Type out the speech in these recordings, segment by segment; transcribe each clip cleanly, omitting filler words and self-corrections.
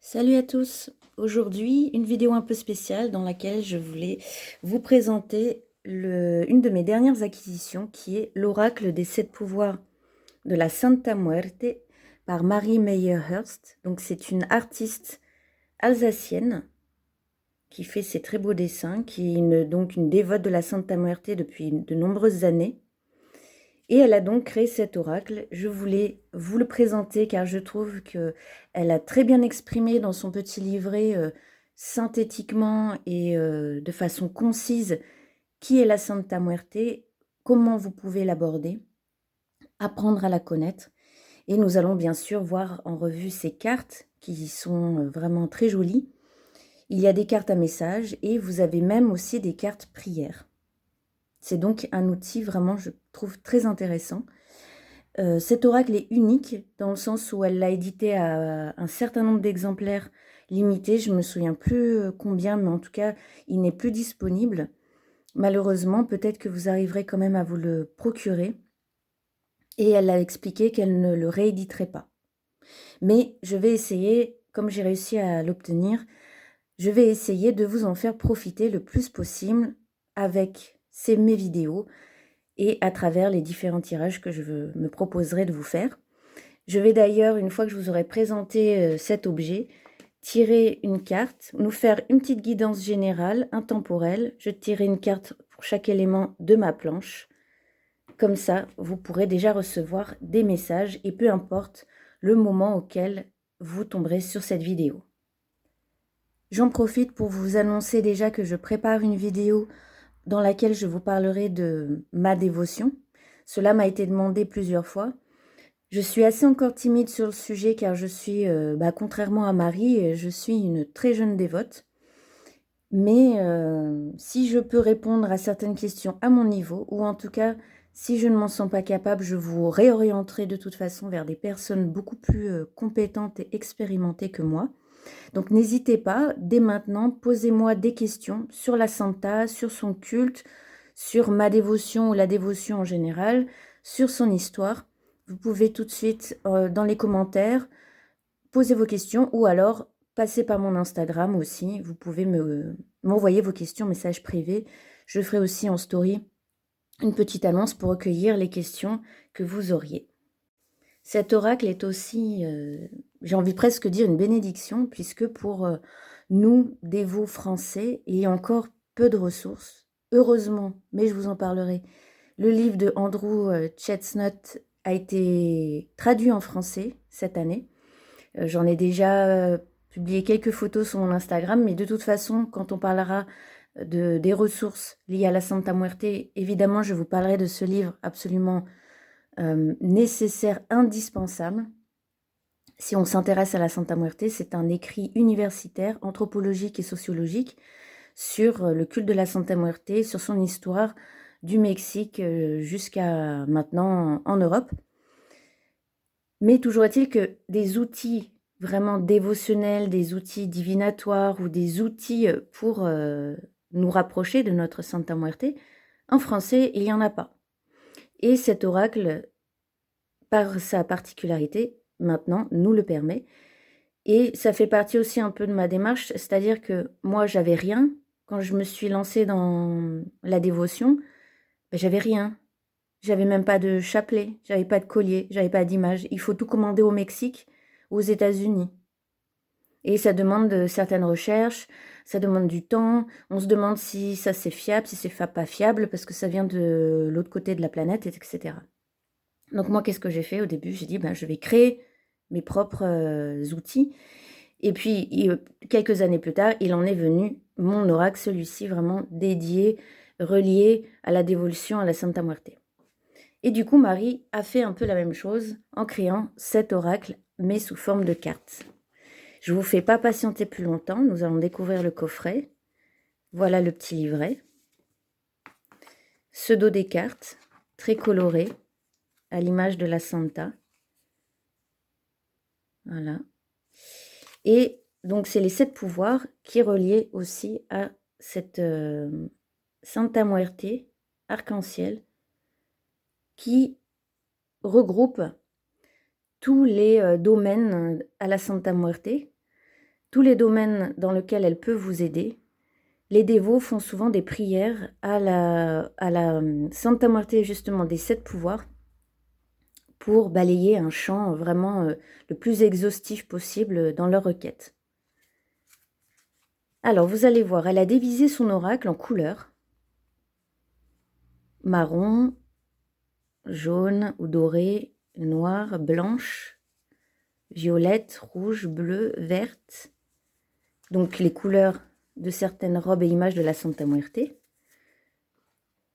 Salut à tous! Aujourd'hui, une vidéo un peu spéciale dans laquelle je voulais vous présenter une de mes dernières acquisitions qui est l'Oracle des 7 pouvoirs de la Santa Muerte par Marie Meyerhurst. Donc c'est une artiste alsacienne qui fait ces très beaux dessins, qui est donc une dévote de la Santa Muerte depuis de nombreuses années. Et elle a donc créé cet oracle. Je voulais vous le présenter car je trouve qu'elle a très bien exprimé dans son petit livret synthétiquement et de façon concise qui est la Santa Muerte, comment vous pouvez l'aborder, apprendre à la connaître. Et nous allons bien sûr voir en revue ces cartes qui sont vraiment très jolies. Il y a des cartes à messages et vous avez même aussi des cartes prières. C'est donc un outil vraiment, je trouve, très intéressant. Cet oracle est unique dans le sens où elle l'a édité à un certain nombre d'exemplaires limités. Je ne me souviens plus combien, mais en tout cas, il n'est plus disponible. Malheureusement, peut-être que vous arriverez quand même à vous le procurer. Et elle a expliqué qu'elle ne le rééditerait pas. Mais je vais essayer, comme j'ai réussi à l'obtenir, je vais essayer de vous en faire profiter le plus possible avec mes vidéos et à travers les différents tirages que je me proposerai de vous faire. Je vais d'ailleurs, une fois que je vous aurai présenté cet objet, tirer une carte, nous faire une petite guidance générale, intemporelle. Je tirerai une carte pour chaque élément de ma planche. Comme ça, vous pourrez déjà recevoir des messages et peu importe le moment auquel vous tomberez sur cette vidéo. J'en profite pour vous annoncer déjà que je prépare une vidéo dans laquelle je vous parlerai de ma dévotion. Cela m'a été demandé plusieurs fois. Je suis assez encore timide sur le sujet car je suis, contrairement à Marie, je suis une très jeune dévote. Mais si je peux répondre à certaines questions à mon niveau, ou en tout cas, si je ne m'en sens pas capable, je vous réorienterai de toute façon vers des personnes beaucoup plus compétentes et expérimentées que moi. Donc n'hésitez pas, dès maintenant, posez-moi des questions sur la Santa, sur son culte, sur ma dévotion ou la dévotion en général, sur son histoire. Vous pouvez tout de suite, dans les commentaires, poser vos questions ou alors passer par mon Instagram aussi. Vous pouvez m'envoyer vos questions en message privé. Je ferai aussi en story une petite annonce pour recueillir les questions que vous auriez. Cet oracle est aussi, j'ai envie presque de dire une bénédiction, puisque pour nous, dévots français, il y a encore peu de ressources. Heureusement, mais je vous en parlerai, le livre de Andrew Chestnut a été traduit en français cette année. J'en ai déjà publié quelques photos sur mon Instagram, mais de toute façon, quand on parlera des ressources liées à la Santa Muerte, évidemment, je vous parlerai de ce livre absolument nécessaire, indispensable. Si on s'intéresse à la Santa Muerte, c'est un écrit universitaire, anthropologique et sociologique sur le culte de la Santa Muerte, sur son histoire du Mexique jusqu'à maintenant en Europe. Mais toujours est-il que des outils vraiment dévotionnels, des outils divinatoires ou des outils pour nous rapprocher de notre Santa Muerte, en français, il n'y en a pas. Et cet oracle, par sa particularité, maintenant, nous le permet. Et ça fait partie aussi un peu de ma démarche, c'est-à-dire que moi, j'avais rien. Quand je me suis lancée dans la dévotion, j'avais rien. J'avais même pas de chapelet, j'avais pas de collier, j'avais pas d'image. Il faut tout commander au Mexique, aux États-Unis. Et ça demande certaines recherches, ça demande du temps. On se demande si ça c'est fiable, si c'est pas fiable, parce que ça vient de l'autre côté de la planète, etc. Donc moi, qu'est-ce que j'ai fait au début? J'ai dit, je vais créer mes propres outils. Et puis, quelques années plus tard, il en est venu mon oracle, celui-ci vraiment dédié, relié à la dévolution à la Santa Muerte. Et du coup, Marie a fait un peu la même chose en créant cet oracle, mais sous forme de cartes. Je ne vous fais pas patienter plus longtemps, nous allons découvrir le coffret. Voilà le petit livret. Ce dos des cartes, très coloré, à l'image de la Santa. Voilà. Et donc, c'est les 7 pouvoirs qui reliaient aussi à cette Santa Muerte, arc-en-ciel, qui regroupe tous les domaines à la Santa Muerte. tous les domaines dans lesquels elle peut vous aider, les dévots font souvent des prières à la Santa Muerte, justement, des 7 pouvoirs, pour balayer un champ vraiment le plus exhaustif possible dans leur requête. Alors, vous allez voir, elle a divisé son oracle en couleurs. Marron, jaune ou doré, noir, blanche, violette, rouge, bleue, verte. Donc, les couleurs de certaines robes et images de la Santa Muerte.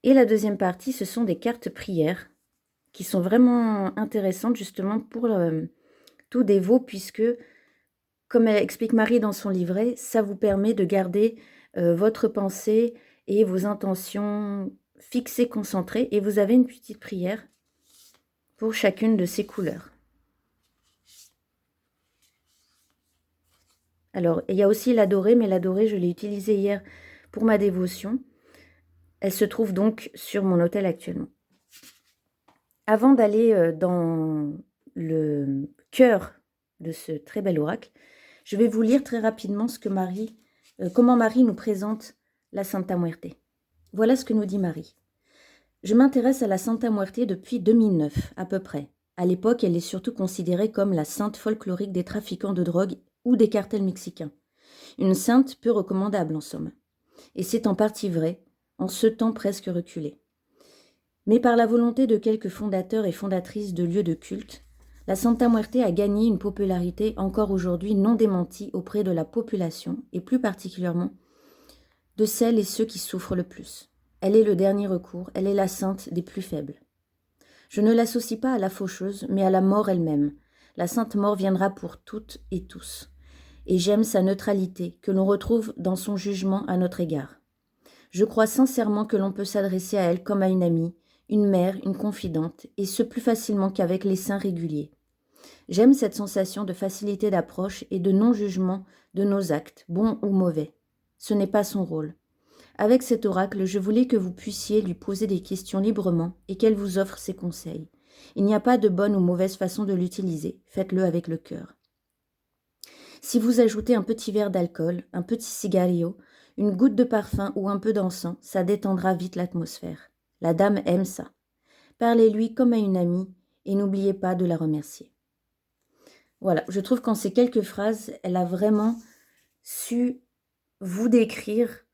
Et la deuxième partie, ce sont des cartes prières qui sont vraiment intéressantes justement pour tout dévot, puisque, comme elle explique Marie dans son livret, ça vous permet de garder votre pensée et vos intentions fixées, concentrées, et vous avez une petite prière pour chacune de ces couleurs. Alors, il y a aussi la dorée, mais la dorée, je l'ai utilisée hier pour ma dévotion. Elle se trouve donc sur mon autel actuellement. Avant d'aller dans le cœur de ce très bel oracle, je vais vous lire très rapidement comment Marie nous présente la Santa Muerte. Voilà ce que nous dit Marie. Je m'intéresse à la Santa Muerte depuis 2009, à peu près. À l'époque, elle est surtout considérée comme la sainte folklorique des trafiquants de drogue ou des cartels mexicains. Une sainte peu recommandable, en somme. Et c'est en partie vrai, en ce temps presque reculé. Mais par la volonté de quelques fondateurs et fondatrices de lieux de culte, la Santa Muerte a gagné une popularité encore aujourd'hui non démentie auprès de la population, et plus particulièrement de celles et ceux qui souffrent le plus. Elle est le dernier recours, elle est la sainte des plus faibles. Je ne l'associe pas à la faucheuse, mais à la mort elle-même. La sainte mort viendra pour toutes et tous. Et j'aime sa neutralité, que l'on retrouve dans son jugement à notre égard. Je crois sincèrement que l'on peut s'adresser à elle comme à une amie, une mère, une confidente, et ce plus facilement qu'avec les saints réguliers. J'aime cette sensation de facilité d'approche et de non-jugement de nos actes, bons ou mauvais. Ce n'est pas son rôle. Avec cet oracle, je voulais que vous puissiez lui poser des questions librement et qu'elle vous offre ses conseils. Il n'y a pas de bonne ou mauvaise façon de l'utiliser, faites-le avec le cœur. Si vous ajoutez un petit verre d'alcool, un petit cigario, une goutte de parfum ou un peu d'encens, ça détendra vite l'atmosphère. La dame aime ça. Parlez-lui comme à une amie et n'oubliez pas de la remercier. Voilà, je trouve qu'en ces quelques phrases, elle a vraiment su vous décrire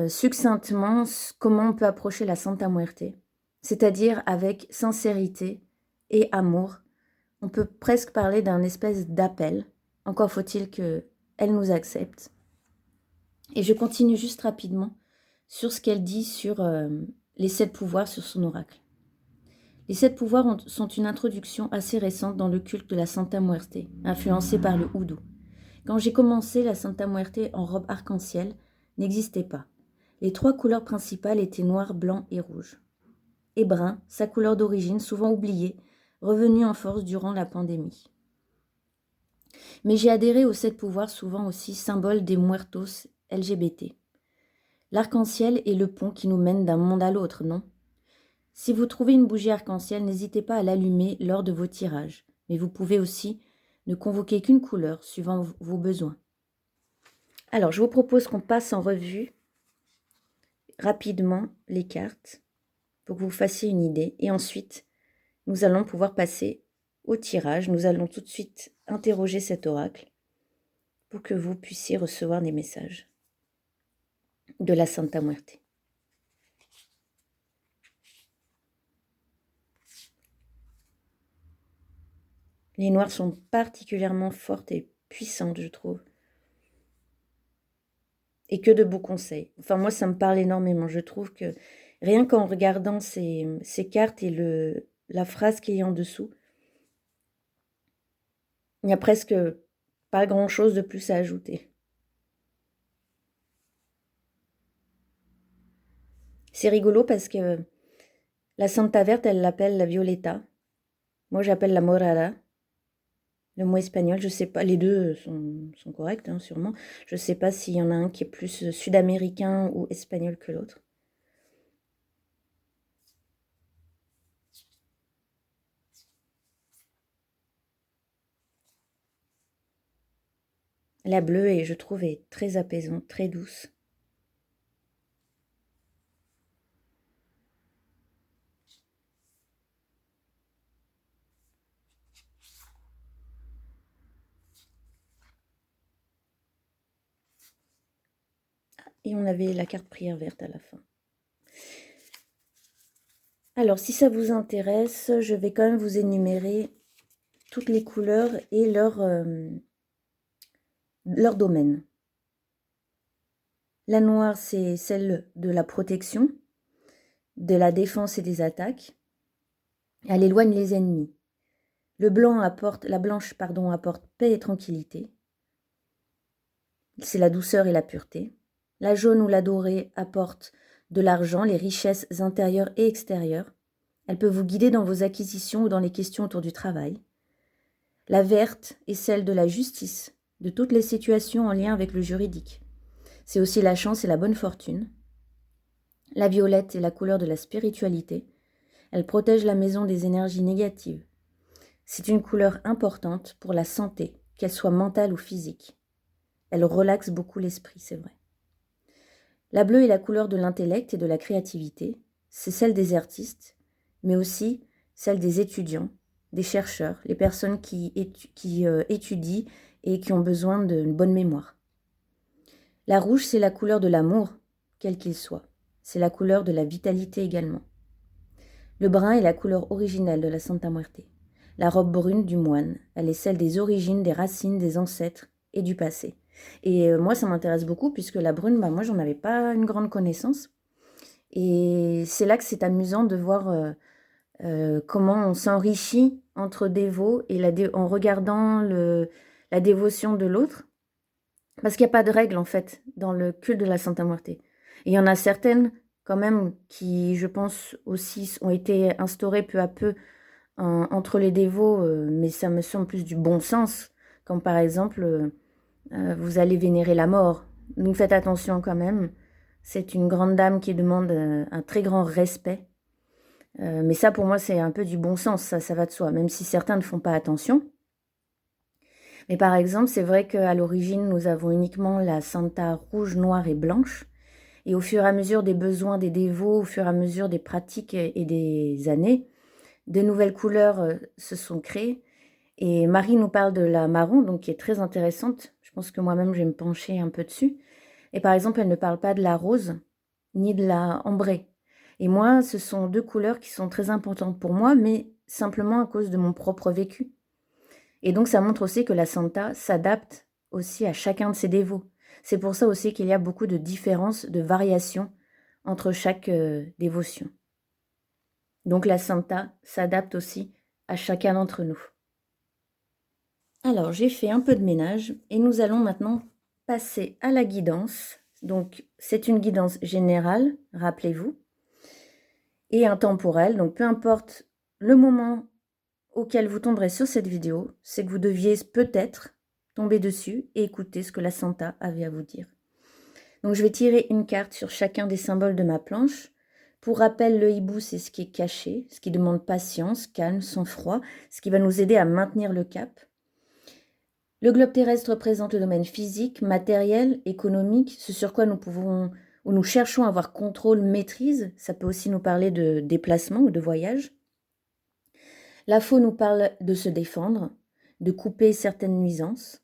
succinctement comment on peut approcher la Santa Muerte, c'est-à-dire avec sincérité et amour. On peut presque parler d'un espèce d'appel. Encore faut-il qu'elle nous accepte. Et je continue juste rapidement sur ce qu'elle dit sur les 7 pouvoirs sur son oracle. Les 7 pouvoirs sont une introduction assez récente dans le culte de la Santa Muerte, influencée par le houdou. Quand j'ai commencé, la Santa Muerte en robe arc-en-ciel n'existait pas. Les 3 couleurs principales étaient noir, blanc et rouge. Et brun, sa couleur d'origine, souvent oubliée, revenue en force durant la pandémie. Mais j'ai adhéré aux 7 pouvoirs, souvent aussi symbole des muertos LGBT. L'arc-en-ciel est le pont qui nous mène d'un monde à l'autre, non ? Si vous trouvez une bougie arc-en-ciel, n'hésitez pas à l'allumer lors de vos tirages, mais vous pouvez aussi ne convoquer qu'une couleur suivant vos besoins. Alors, je vous propose qu'on passe en revue rapidement les cartes pour que vous fassiez une idée. Et ensuite, nous allons pouvoir passer au tirage. Nous allons tout de suite interroger cet oracle pour que vous puissiez recevoir des messages de la Santa Muerte. Les noires sont particulièrement fortes et puissantes, je trouve. Et que de beaux conseils. Enfin, moi, ça me parle énormément. Je trouve que rien qu'en regardant ces cartes et la phrase qui est en dessous, il n'y a presque pas grand-chose de plus à ajouter. C'est rigolo parce que la Santa Verte, elle l'appelle la Violeta. Moi, j'appelle la Morada. Le mot espagnol, je sais pas, les deux sont corrects, hein, sûrement. Je sais pas s'il y en a un qui est plus sud-américain ou espagnol que l'autre. La bleue, et je trouve, est très apaisante, très douce. Et on avait la carte prière verte à la fin. Alors, si ça vous intéresse, je vais quand même vous énumérer toutes les couleurs et leur domaine. La noire, c'est celle de la protection, de la défense et des attaques. Elle éloigne les ennemis. La blanche, apporte paix et tranquillité. C'est la douceur et la pureté. La jaune ou la dorée apporte de l'argent, les richesses intérieures et extérieures. Elle peut vous guider dans vos acquisitions ou dans les questions autour du travail. La verte est celle de la justice, de toutes les situations en lien avec le juridique. C'est aussi la chance et la bonne fortune. La violette est la couleur de la spiritualité. Elle protège la maison des énergies négatives. C'est une couleur importante pour la santé, qu'elle soit mentale ou physique. Elle relaxe beaucoup l'esprit, c'est vrai. La bleue est la couleur de l'intellect et de la créativité. C'est celle des artistes, mais aussi celle des étudiants, des chercheurs, les personnes qui étudient et qui ont besoin d'une bonne mémoire. La rouge, c'est la couleur de l'amour, quel qu'il soit. C'est la couleur de la vitalité également. Le brun est la couleur originelle de la Santa Muerte. La robe brune du moine, elle est celle des origines, des racines, des ancêtres et du passé. Et moi, ça m'intéresse beaucoup puisque la brune, moi, j'en avais pas une grande connaissance. Et c'est là que c'est amusant de voir comment on s'enrichit entre dévots et en regardant la dévotion de l'autre. Parce qu'il n'y a pas de règle, en fait, dans le culte de la Santa Muerte. Et il y en a certaines, quand même, qui, je pense, aussi ont été instaurées peu à peu entre les dévots, mais ça me semble plus du bon sens. Comme par exemple, vous allez vénérer la mort. Donc faites attention quand même. C'est une grande dame qui demande un très grand respect. Mais ça, pour moi, c'est un peu du bon sens, ça va de soi, même si certains ne font pas attention. Mais par exemple, c'est vrai qu'à l'origine, nous avons uniquement la Santa rouge, noire et blanche. Et au fur et à mesure des besoins des dévots, au fur et à mesure des pratiques et des années, de nouvelles couleurs se sont créées. Et Marie nous parle de la marron, donc qui est très intéressante. Je pense que moi-même, je vais me pencher un peu dessus. Et par exemple, elle ne parle pas de la rose, ni de la ambrée. Et moi, ce sont deux couleurs qui sont très importantes pour moi, mais simplement à cause de mon propre vécu. Et donc, ça montre aussi que la Santa s'adapte aussi à chacun de ses dévots. C'est pour ça aussi qu'il y a beaucoup de différences, de variations entre chaque dévotion. Donc, la Santa s'adapte aussi à chacun d'entre nous. Alors, j'ai fait un peu de ménage et nous allons maintenant passer à la guidance. Donc, c'est une guidance générale, rappelez-vous, et intemporelle. Donc, peu importe le moment auquel vous tomberez sur cette vidéo, c'est que vous deviez peut-être tomber dessus et écouter ce que la Santa avait à vous dire. Donc, je vais tirer une carte sur chacun des symboles de ma planche. Pour rappel, le hibou, c'est ce qui est caché, ce qui demande patience, calme, sang-froid, ce qui va nous aider à maintenir le cap. Le globe terrestre représente le domaine physique, matériel, économique, ce sur quoi nous cherchons à avoir contrôle, maîtrise. Ça peut aussi nous parler de déplacement ou de voyage. La faux nous parle de se défendre, de couper certaines nuisances.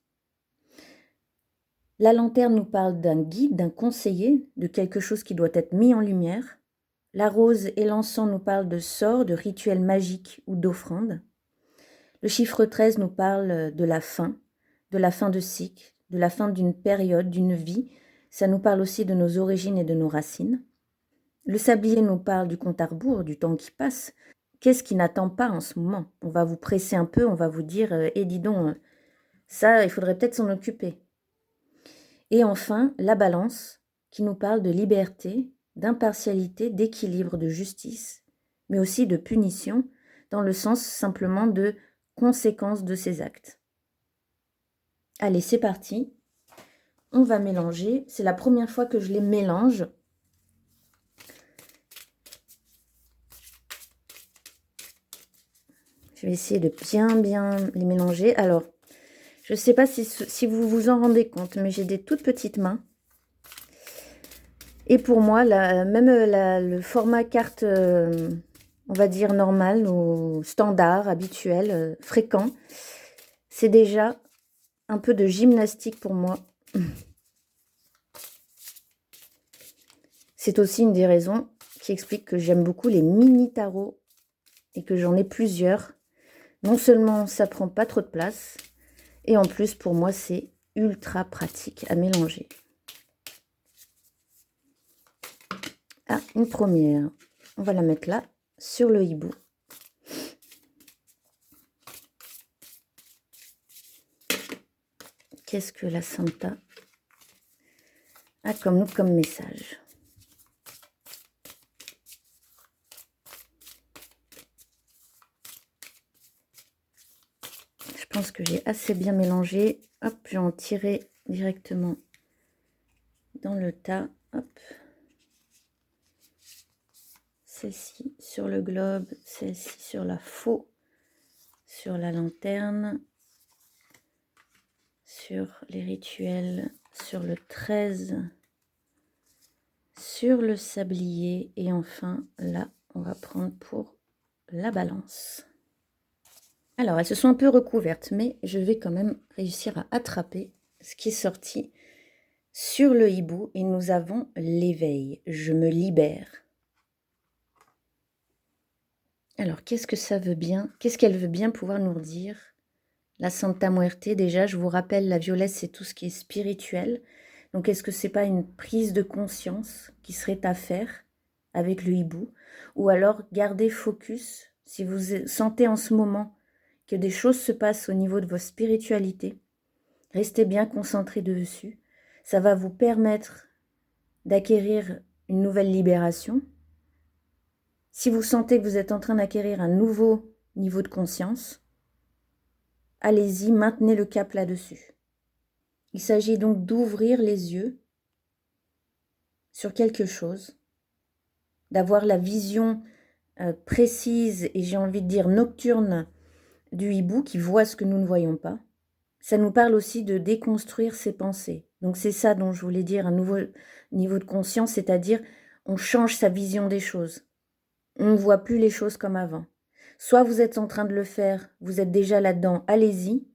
La lanterne nous parle d'un guide, d'un conseiller, de quelque chose qui doit être mis en lumière. La rose et l'encens nous parlent de sorts, de rituels magiques ou d'offrandes. Le chiffre 13 nous parle de la fin de cycle, de la fin d'une période, d'une vie. Ça nous parle aussi de nos origines et de nos racines. Le sablier nous parle du compte à rebours, du temps qui passe. Qu'est-ce qui n'attend pas en ce moment? On va vous presser un peu, on va vous dire « Eh, dis donc, ça, il faudrait peut-être s'en occuper ». Et enfin, la balance, qui nous parle de liberté, d'impartialité, d'équilibre, de justice, mais aussi de punition, dans le sens simplement de conséquence de ses actes. Allez, c'est parti. On va mélanger. C'est la première fois que je les mélange. Je vais essayer de bien les mélanger. Alors, Je ne sais pas si vous vous en rendez compte, mais j'ai des toutes petites mains. Et pour moi, même le format carte, on va dire normal ou standard, habituel, fréquent, c'est déjà un peu de gymnastique pour moi. C'est aussi une des raisons qui explique que j'aime beaucoup les mini tarots et que j'en ai plusieurs. Non seulement ça prend pas trop de place, et en plus pour moi c'est ultra pratique à mélanger. Ah, une première. On va la mettre là, sur le hibou. Qu'est-ce que la Santa a comme message? Je pense que j'ai assez bien mélangé. Hop, je vais en tirer directement dans le tas. Hop. Celle-ci sur le globe, celle-ci sur la faux, sur la lanterne, sur les rituels, sur le 13, sur le sablier et enfin là, on va prendre pour la balance. Alors, elles se sont un peu recouvertes, mais je vais quand même réussir à attraper ce qui est sorti sur le hibou et nous avons l'éveil. Je me libère. Alors, qu'est-ce que ça veut bien? Qu'est-ce qu'elle veut bien pouvoir nous dire? La Santa Muerte, déjà, je vous rappelle, la violette, c'est tout ce qui est spirituel. Donc, est-ce que c'est pas une prise de conscience qui serait à faire avec le hibou? Ou alors, gardez focus, si vous sentez en ce moment que des choses se passent au niveau de votre spiritualité, restez bien concentré dessus. Ça va vous permettre d'acquérir une nouvelle libération. Si vous sentez que vous êtes en train d'acquérir un nouveau niveau de conscience, allez-y, maintenez le cap là-dessus. Il s'agit donc d'ouvrir les yeux sur quelque chose, d'avoir la vision précise et j'ai envie de dire nocturne du hibou qui voit ce que nous ne voyons pas. Ça nous parle aussi de déconstruire ses pensées. Donc c'est ça dont je voulais dire, un nouveau niveau de conscience, c'est-à-dire on change sa vision des choses. On ne voit plus les choses comme avant. Soit vous êtes en train de le faire, vous êtes déjà là-dedans, allez-y.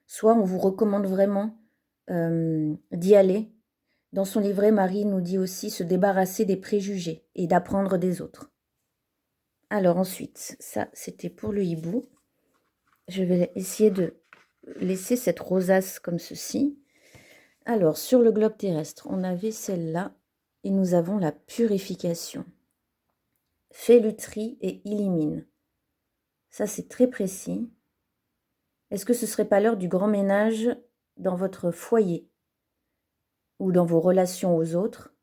Soit on vous recommande vraiment d'y aller. Dans son livret, Marie nous dit aussi se débarrasser des préjugés et d'apprendre des autres. Alors ensuite, ça c'était pour le hibou. Je vais essayer de laisser cette rosace comme ceci. Alors, sur le globe terrestre, on avait celle-là et nous avons la purification. Fais le tri et élimine. Ça, c'est très précis. Est-ce que ce ne serait pas l'heure du grand ménage dans votre foyer ou dans vos relations aux autres?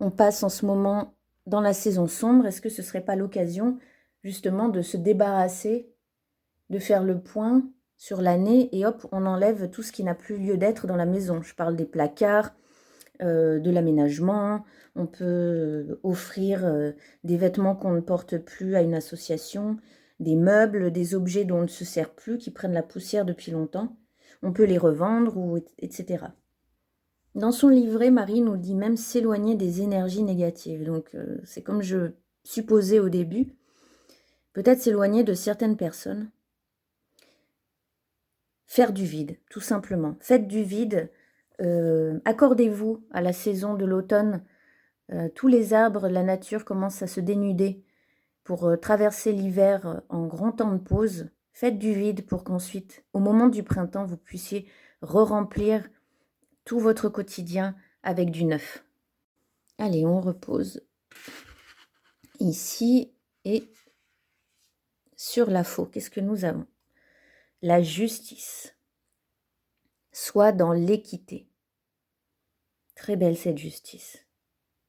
On passe en ce moment dans la saison sombre. Est-ce que ce ne serait pas l'occasion justement de se débarrasser, de faire le point sur l'année et hop, on enlève tout ce qui n'a plus lieu d'être dans la maison. Je parle des placards, de l'aménagement, on peut offrir des vêtements qu'on ne porte plus à une association, des meubles, des objets dont on ne se sert plus, qui prennent la poussière depuis longtemps. On peut les revendre, etc. Dans son livret, Marie nous dit même s'éloigner des énergies négatives. Donc c'est comme je supposais au début, peut-être s'éloigner de certaines personnes. Faire du vide, tout simplement. Faites du vide. Accordez-vous à la saison de l'automne. Tous les arbres, la nature commence à se dénuder pour traverser l'hiver en grand temps de pause. Faites du vide pour qu'ensuite, au moment du printemps, vous puissiez re-remplir tout votre quotidien avec du neuf. Allez, on repose ici et sur la faux. Qu'est-ce que nous avons? La justice. Soit dans l'équité. Très belle cette justice.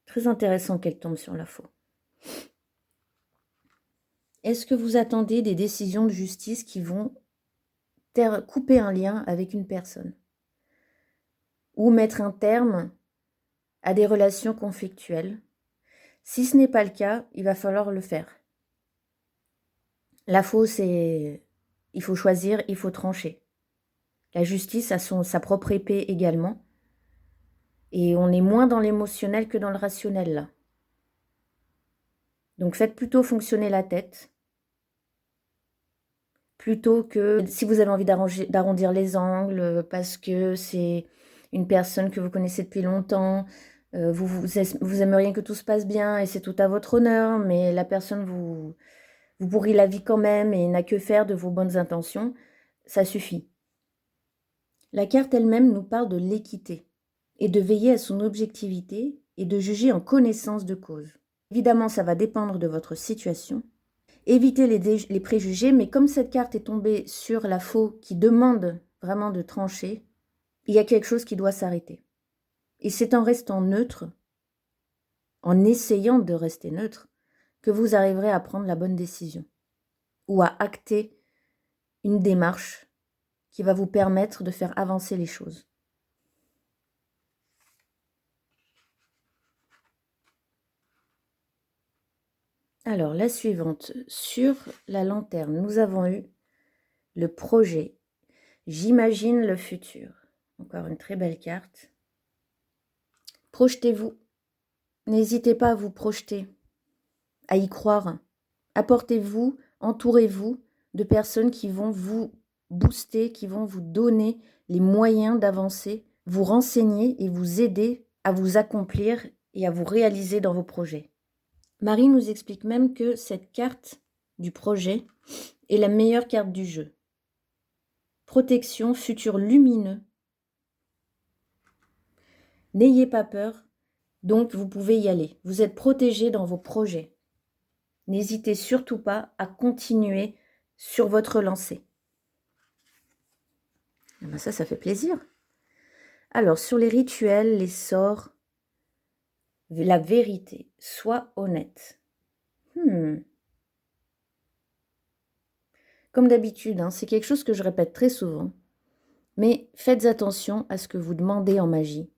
Très intéressant qu'elle tombe sur la faux. Est-ce que vous attendez des décisions de justice qui vont couper un lien avec une personne? Ou mettre un terme à des relations conflictuelles? Si ce n'est pas le cas, il va falloir le faire. La faux, c'est Il faut choisir, il faut trancher. La justice a sa propre épée également. Et on est moins dans l'émotionnel que dans le rationnel, là. Donc faites plutôt fonctionner la tête, plutôt que si vous avez envie d'arrondir les angles, parce que c'est une personne que vous connaissez depuis longtemps, vous aimeriez que tout se passe bien et c'est tout à votre honneur, mais la personne vous pourrit la vie quand même et n'a que faire de vos bonnes intentions, ça suffit. La carte elle-même nous parle de l'équité et de veiller à son objectivité et de juger en connaissance de cause. Évidemment, ça va dépendre de votre situation. Évitez les préjugés, mais comme cette carte est tombée sur la faux qui demande vraiment de trancher, il y a quelque chose qui doit s'arrêter. Et c'est en restant neutre, en essayant de rester neutre, que vous arriverez à prendre la bonne décision ou à acter une démarche qui va vous permettre de faire avancer les choses. Alors, la suivante, sur la lanterne, nous avons eu le projet. J'imagine le futur. Encore une très belle carte. Projetez-vous. N'hésitez pas à vous projeter, à y croire. Apportez-vous, entourez-vous de personnes qui vont vous booster, qui vont vous donner les moyens d'avancer, vous renseigner et vous aider à vous accomplir et à vous réaliser dans vos projets. Marie nous explique même que cette carte du projet est la meilleure carte du jeu. Protection, futur lumineux. N'ayez pas peur, donc vous pouvez y aller. Vous êtes protégé dans vos projets. N'hésitez surtout pas à continuer sur votre lancée. Et ben ça fait plaisir. Alors, sur les rituels, les sorts, la vérité, sois honnête. Comme d'habitude, c'est quelque chose que je répète très souvent, mais faites attention à ce que vous demandez en magie,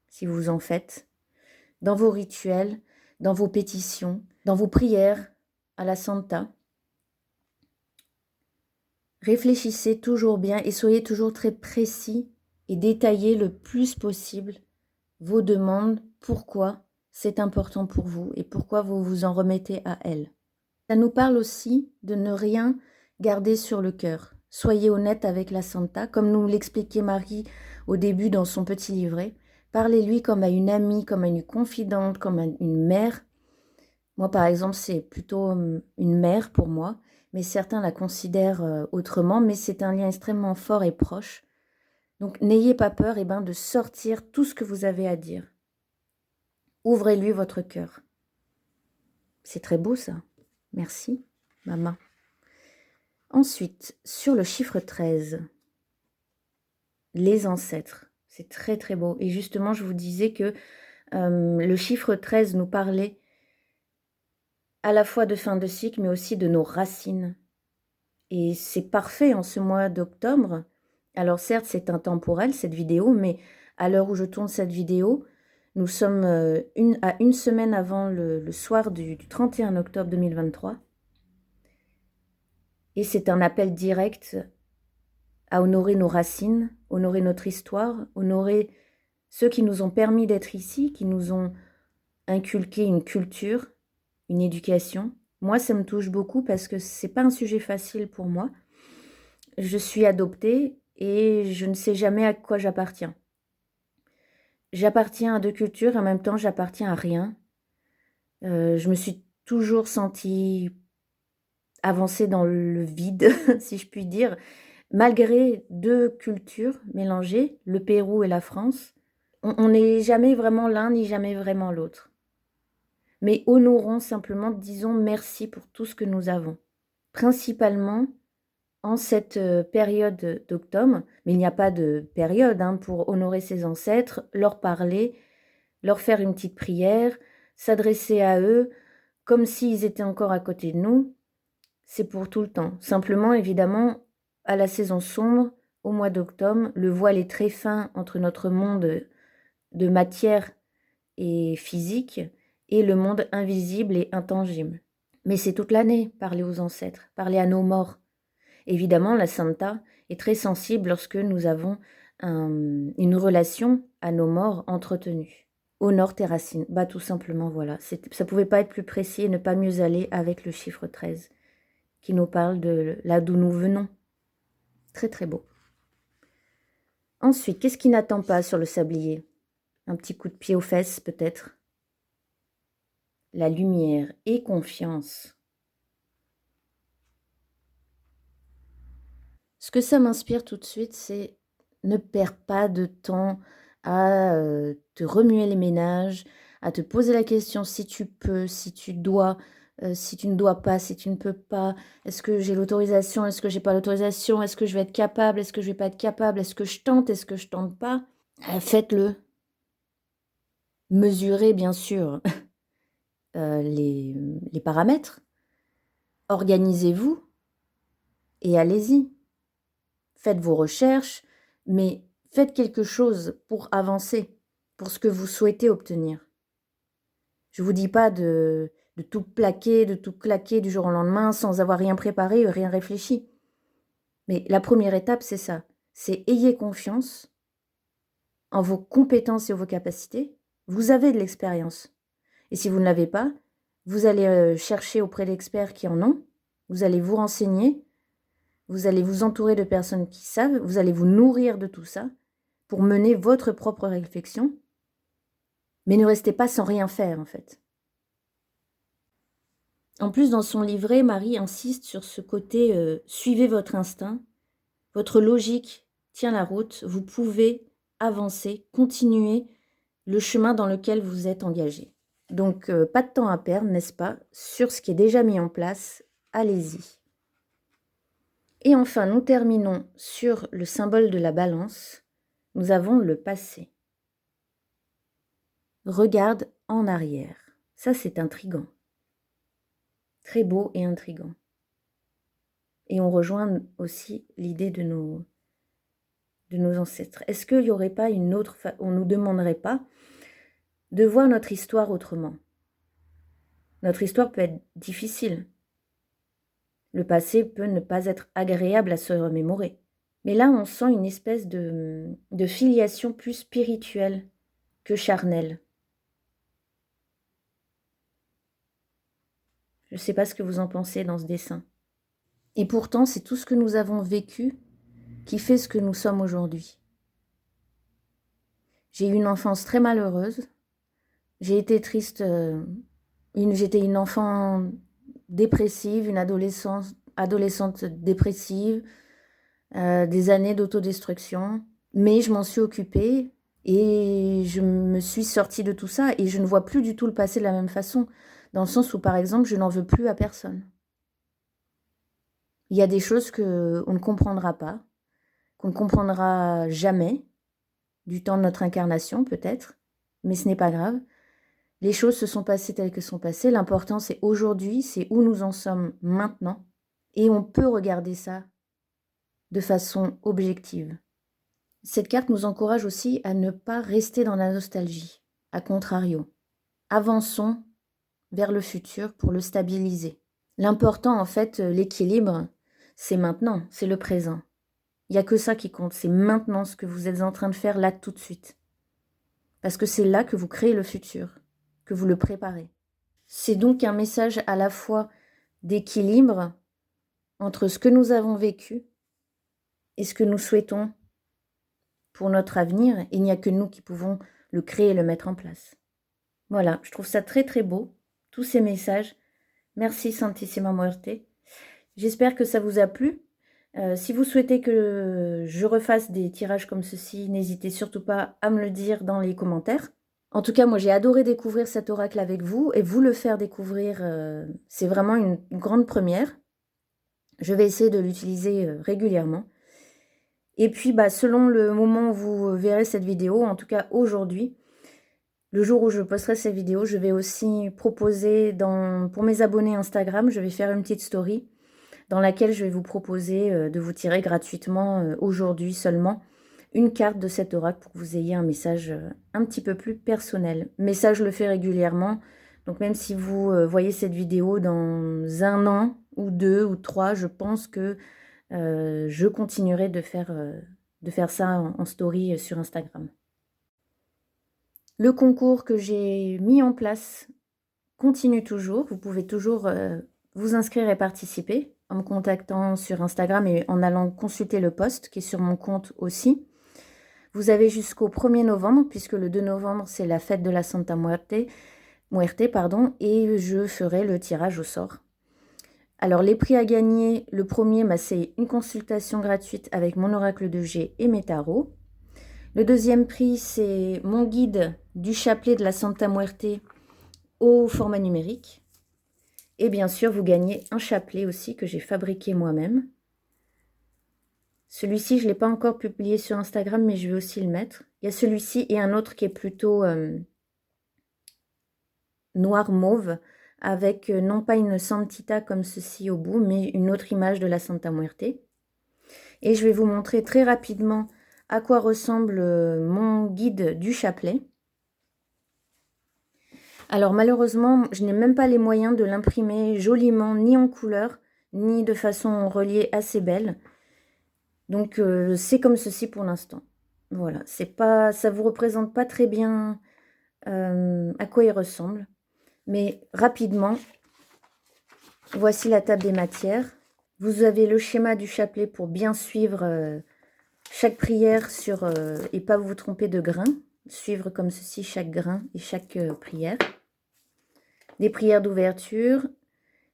si vous en faites, dans vos rituels, dans vos pétitions, dans vos prières à la Santa. Réfléchissez toujours bien et soyez toujours très précis et détaillez le plus possible vos demandes, pourquoi c'est important pour vous et pourquoi vous vous en remettez à elle. Ça nous parle aussi de ne rien garder sur le cœur. Soyez honnête avec la Santa, comme nous l'expliquait Marie au début dans son petit livret. Parlez-lui comme à une amie, comme à une confidente, comme à une mère. Moi, par exemple, c'est plutôt une mère pour moi, mais certains la considèrent autrement, mais c'est un lien extrêmement fort et proche. Donc, n'ayez pas peur de sortir tout ce que vous avez à dire. Ouvrez-lui votre cœur. C'est très beau, ça. Merci, maman. Ensuite, sur le chiffre 13, les ancêtres. C'est très, très beau. Et justement, je vous disais que le chiffre 13 nous parlait à la fois de fin de cycle, mais aussi de nos racines. Et c'est parfait en ce mois d'octobre. Alors certes, c'est intemporel cette vidéo, mais à l'heure où je tourne cette vidéo, nous sommes à une semaine avant le soir du 31 octobre 2023. Et c'est un appel direct à honorer nos racines, honorer notre histoire, honorer ceux qui nous ont permis d'être ici, qui nous ont inculqué une culture, une éducation. Moi, ça me touche beaucoup parce que c'est pas un sujet facile pour moi. Je suis adoptée et je ne sais jamais à quoi j'appartiens. J'appartiens à deux cultures et en même temps, j'appartiens à rien. Je me suis toujours sentie avancée dans le vide, si je puis dire, malgré deux cultures mélangées, le Pérou et la France. On n'est jamais vraiment l'un ni jamais vraiment l'autre. Mais honorons simplement, disons merci pour tout ce que nous avons. Principalement en cette période d'octobre, mais il n'y a pas de période pour honorer ses ancêtres, leur parler, leur faire une petite prière, s'adresser à eux comme s'ils étaient encore à côté de nous. C'est pour tout le temps. Simplement, évidemment, à la saison sombre, au mois d'octobre, le voile est très fin entre notre monde de matière et physique et le monde invisible et intangible. Mais c'est toute l'année, parler aux ancêtres, parler à nos morts. Évidemment, la Santa est très sensible lorsque nous avons une relation à nos morts entretenus. Honore tes racines. Bah, tout simplement, voilà. Ça pouvait pas être plus précis et ne pas mieux aller avec le chiffre 13, qui nous parle de là d'où nous venons. Très, très beau. Ensuite, qu'est-ce qui n'attend pas sur le sablier? Un petit coup de pied aux fesses, peut-être. La lumière et confiance. Ce que ça m'inspire tout de suite, c'est ne perds pas de temps à te remuer les ménages, à te poser la question si tu peux, si tu dois, si tu ne dois pas, si tu ne peux pas. Est-ce que j'ai l'autorisation? Est-ce que j'ai pas l'autorisation? Est-ce que je vais être capable? Est-ce que je vais pas être capable? Est-ce que je tente? Est-ce que je tente pas? Faites-le. Mesurez bien sûr les paramètres. Organisez-vous et allez-y. Faites vos recherches, mais faites quelque chose pour avancer, pour ce que vous souhaitez obtenir. Je ne vous dis pas de tout plaquer, de tout claquer du jour au lendemain sans avoir rien préparé, rien réfléchi. Mais la première étape, c'est ça. C'est ayez confiance en vos compétences et vos capacités. Vous avez de l'expérience. Et si vous ne l'avez pas, vous allez chercher auprès d'experts qui en ont. Vous allez vous renseigner. Vous allez vous entourer de personnes qui savent. Vous allez vous nourrir de tout ça pour mener votre propre réflexion. Mais ne restez pas sans rien faire, en fait. En plus, dans son livret, Marie insiste sur ce côté suivez votre instinct, votre logique tient la route, vous pouvez avancer, continuer le chemin dans lequel vous êtes engagé. Donc, pas de temps à perdre, n'est-ce pas? Sur ce qui est déjà mis en place, allez-y. Et enfin, nous terminons sur le symbole de la balance. Nous avons le passé. Regarde en arrière. Ça, c'est intriguant. Très beau et intriguant. Et on rejoint aussi l'idée de nos ancêtres. Est-ce qu'il n'y aurait pas une autre... On ne nous demanderait pas de voir notre histoire autrement. Notre histoire peut être difficile. Le passé peut ne pas être agréable à se remémorer. Mais là, on sent une espèce de filiation plus spirituelle que charnelle. Je ne sais pas ce que vous en pensez dans ce dessin. Et pourtant, c'est tout ce que nous avons vécu qui fait ce que nous sommes aujourd'hui. J'ai eu une enfance très malheureuse. J'ai été triste. J'étais une enfant dépressive, une adolescente dépressive, des années d'autodestruction. Mais je m'en suis occupée et je me suis sortie de tout ça et je ne vois plus du tout le passé de la même façon. Dans le sens où, par exemple, je n'en veux plus à personne. Il y a des choses qu'on ne comprendra pas, qu'on ne comprendra jamais, du temps de notre incarnation peut-être, mais ce n'est pas grave. Les choses se sont passées telles que sont passées. L'important, c'est aujourd'hui, c'est où nous en sommes maintenant. Et on peut regarder ça de façon objective. Cette carte nous encourage aussi à ne pas rester dans la nostalgie. A contrario, avançons vers le futur pour le stabiliser. L'important, en fait, l'équilibre, c'est maintenant, c'est le présent. Il n'y a que ça qui compte, c'est maintenant ce que vous êtes en train de faire là tout de suite. Parce que c'est là que vous créez le futur, que vous le préparez. C'est donc un message à la fois d'équilibre entre ce que nous avons vécu et ce que nous souhaitons pour notre avenir. Et il n'y a que nous qui pouvons le créer et le mettre en place. Voilà, je trouve ça très très beau, tous ces messages. Merci Santissima Muerte. J'espère que ça vous a plu. Si vous souhaitez que je refasse des tirages comme ceci, n'hésitez surtout pas à me le dire dans les commentaires. En tout cas, moi j'ai adoré découvrir cet oracle avec vous et vous le faire découvrir, c'est vraiment une grande première. Je vais essayer de l'utiliser régulièrement. Et puis, selon le moment où vous verrez cette vidéo, en tout cas aujourd'hui, le jour où je posterai cette vidéo, je vais aussi proposer pour mes abonnés Instagram, je vais faire une petite story dans laquelle je vais vous proposer de vous tirer gratuitement aujourd'hui seulement une carte de cet oracle pour que vous ayez un message un petit peu plus personnel. Mais ça, je le fais régulièrement. Donc même si vous voyez cette vidéo dans 1 an ou 2 ou 3, je pense que je continuerai de faire ça en story sur Instagram. Le concours que j'ai mis en place continue toujours. Vous pouvez toujours vous inscrire et participer en me contactant sur Instagram et en allant consulter le post qui est sur mon compte aussi. Vous avez jusqu'au 1er novembre, puisque le 2 novembre, c'est la fête de la Santa Muerte, et je ferai le tirage au sort. Alors, les prix à gagner, le premier, c'est une consultation gratuite avec mon oracle de G et mes tarots. Le deuxième prix, c'est mon guide du chapelet de la Santa Muerte au format numérique. Et bien sûr, vous gagnez un chapelet aussi que j'ai fabriqué moi-même. Celui-ci, je ne l'ai pas encore publié sur Instagram, mais je vais aussi le mettre. Il y a celui-ci et un autre qui est plutôt noir mauve, avec non pas une santita comme ceci au bout, mais une autre image de la Santa Muerte. Et je vais vous montrer très rapidement à quoi ressemble mon guide du chapelet. Alors malheureusement, je n'ai même pas les moyens de l'imprimer joliment, ni en couleur, ni de façon reliée assez belle. Donc c'est comme ceci pour l'instant. Voilà, ça vous représente pas très bien à quoi il ressemble. Mais rapidement, voici la table des matières. Vous avez le schéma du chapelet pour bien suivre chaque prière et pas vous tromper de grain. Suivre comme ceci chaque grain et chaque prière. Des prières d'ouverture.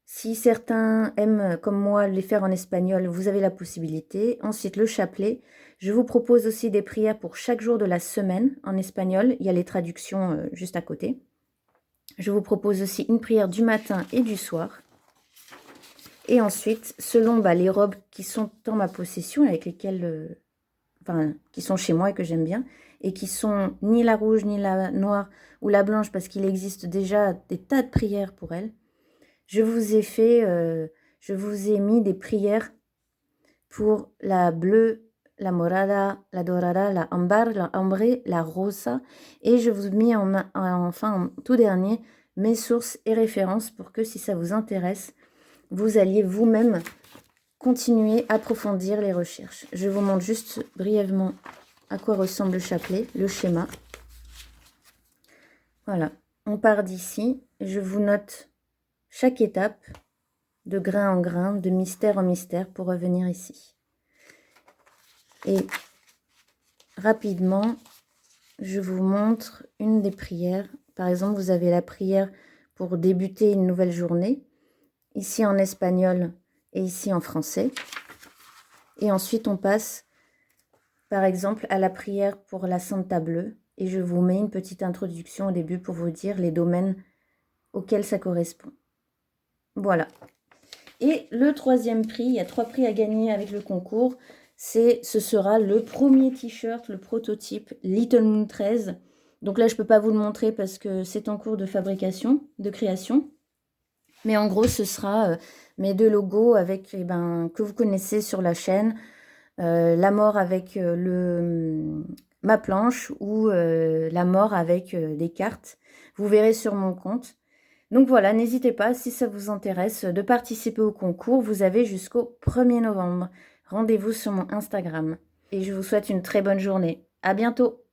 Si certains aiment, comme moi, les faire en espagnol, vous avez la possibilité. Ensuite, le chapelet. Je vous propose aussi des prières pour chaque jour de la semaine en espagnol. Il y a les traductions juste à côté. Je vous propose aussi une prière du matin et du soir. Et ensuite, selon les robes qui sont en ma possession, avec lesquelles, qui sont chez moi et que j'aime bien, et qui sont ni la rouge, ni la noire ou la blanche, parce qu'il existe déjà des tas de prières pour elles. Je vous ai mis des prières pour la bleue, la morada, la dorada, la ambar, la ambré, la rosa. Et je vous ai mis en tout dernier, mes sources et références pour que si ça vous intéresse, vous alliez vous-même continuer à approfondir les recherches. Je vous montre juste brièvement à quoi ressemble le chapelet, le schéma. Voilà, on part d'ici. Je vous note chaque étape, de grain en grain, de mystère en mystère, pour revenir ici. Et rapidement, je vous montre une des prières. Par exemple, vous avez la prière pour débuter une nouvelle journée, ici en espagnol et ici en français. Et ensuite, on passe, par exemple, à la prière pour la Santa Bleue. Et je vous mets une petite introduction au début pour vous dire les domaines auxquels ça correspond. Voilà. Et le troisième prix, il y a 3 prix à gagner avec le concours. Ce sera le premier t-shirt, le prototype Little Moon 13. Donc là, je ne peux pas vous le montrer parce que c'est en cours de fabrication, de création. Mais en gros, ce sera mes 2 logos avec, que vous connaissez sur la chaîne. La mort avec ma planche ou la mort avec des cartes. Vous verrez sur mon compte. Donc voilà, n'hésitez pas, si ça vous intéresse, de participer au concours. Vous avez jusqu'au 1er novembre. Rendez-vous sur mon Instagram. Et je vous souhaite une très bonne journée. À bientôt!